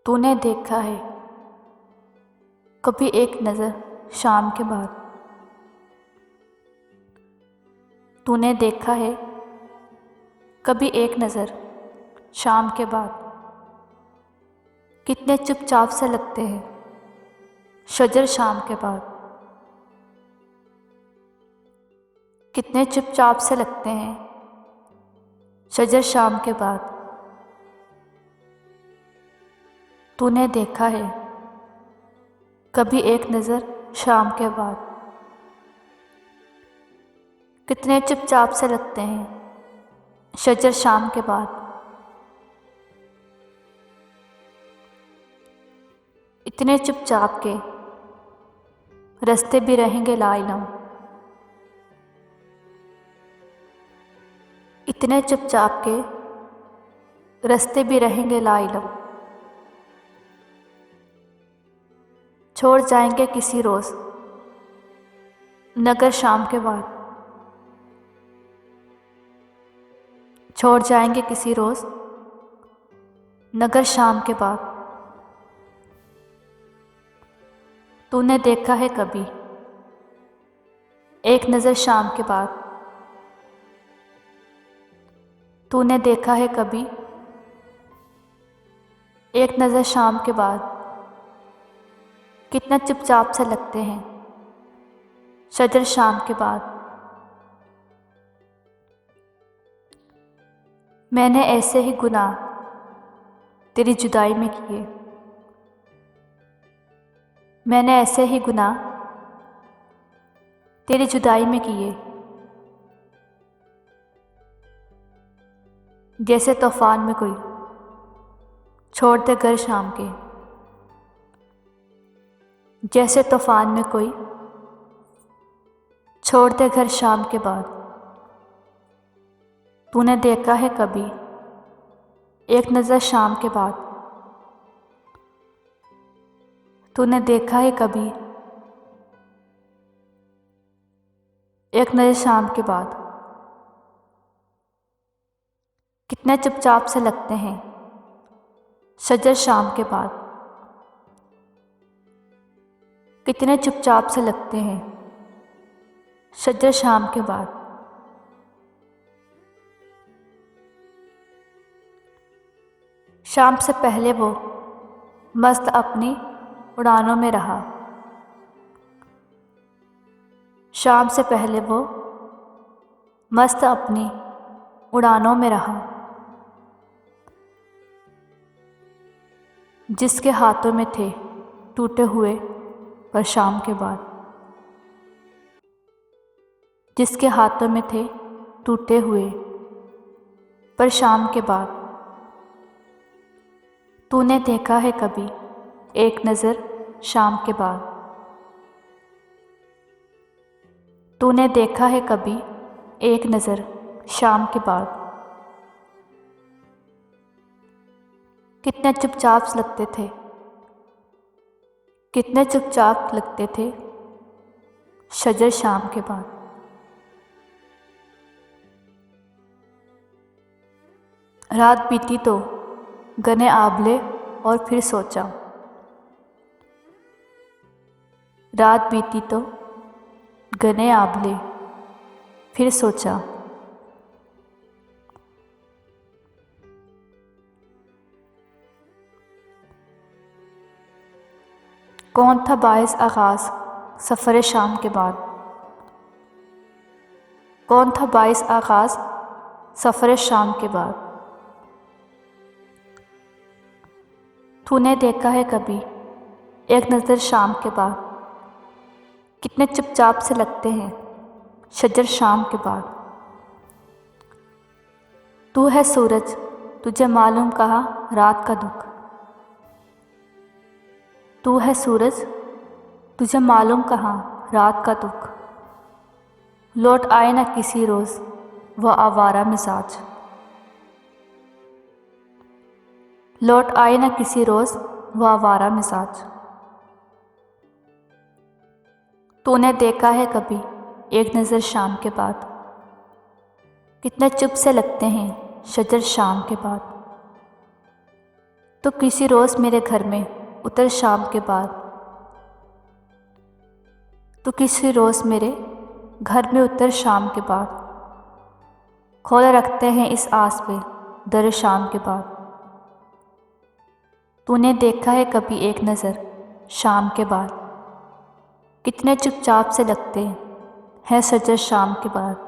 तूने देखा है कभी एक नज़र शाम के बाद। तूने देखा है कभी एक नज़र शाम के बाद। कितने चुपचाप से लगते हैं शजर शाम के बाद। कितने चुपचाप से लगते हैं शजर शाम के बाद। तूने देखा है कभी एक नज़र शाम के बाद। कितने चुपचाप से लगते हैं शजर शाम के बाद। इतने चुपचाप के रास्ते भी रहेंगे लाइलम। इतने चुपचाप के रास्ते भी रहेंगे लाइलम। छोड़ जाएंगे किसी रोज़ नगर शाम के बाद। छोड़ जाएंगे किसी रोज़ नगर शाम के बाद। तूने देखा है कभी एक नज़र शाम के बाद। तूने देखा है कभी एक नज़र शाम के बाद। कितना चुपचाप से लगते हैं शजर शाम के बाद। मैंने ऐसे ही गुनाह तेरी जुदाई में किए। मैंने ऐसे ही गुनाह तेरी जुदाई में किए। जैसे तूफान में कोई छोड़ दे घर शाम के। जैसे तूफान में कोई छोड़ दे घर शाम के बाद। तूने देखा है कभी एक नज़र शाम के बाद। तूने देखा है कभी एक नज़र शाम के बाद। कितने चुपचाप से लगते हैं शजर शाम के बाद। कितने चुपचाप से लगते हैं शजर शाम के बाद। शाम से पहले वो मस्त अपनी उड़ानों में रहा। शाम से पहले वो मस्त अपनी उड़ानों में रहा। जिसके हाथों में थे टूटे हुए पर शाम के बाद। जिसके हाथों में थे टूटे हुए पर शाम के बाद। तूने देखा है कभी एक नज़र शाम के बाद। तूने देखा है कभी एक नज़र शाम के बाद। कितने चुपचाप लगते थे। कितने चुपचाप लगते थे शजर शाम के बाद। रात बीती तो गने आबले और फिर सोचा। रात बीती तो गने आबले फिर सोचा। कौन था बाइस आगाज़ सफ़र शाम के बाद। कौन था बाइस आगाज़ सफ़र शाम के बाद। तूने देखा है कभी एक नज़र शाम के बाद। कितने चुपचाप से लगते हैं शजर शाम के बाद। तू है सूरज तुझे मालूम कहाँ रात का दुख। तू है सूरज तुझे मालूम कहाँ रात का दुख। लौट आए ना किसी रोज़ वह आवारा मिजाज। लौट आए ना किसी रोज़ वह आवारा मिजाज। तूने देखा है कभी एक नज़र शाम के बाद। कितने चुप से लगते हैं शजर शाम के बाद। तो किसी रोज़ मेरे घर में उतर शाम के बाद। तो किसी रोज़ मेरे घर में उतर शाम के बाद। खोल रखते हैं इस आस पे दर शाम के बाद। तूने देखा है कभी एक नज़र शाम के बाद, कितने चुपचाप से लगते हैं सजर शाम के बाद।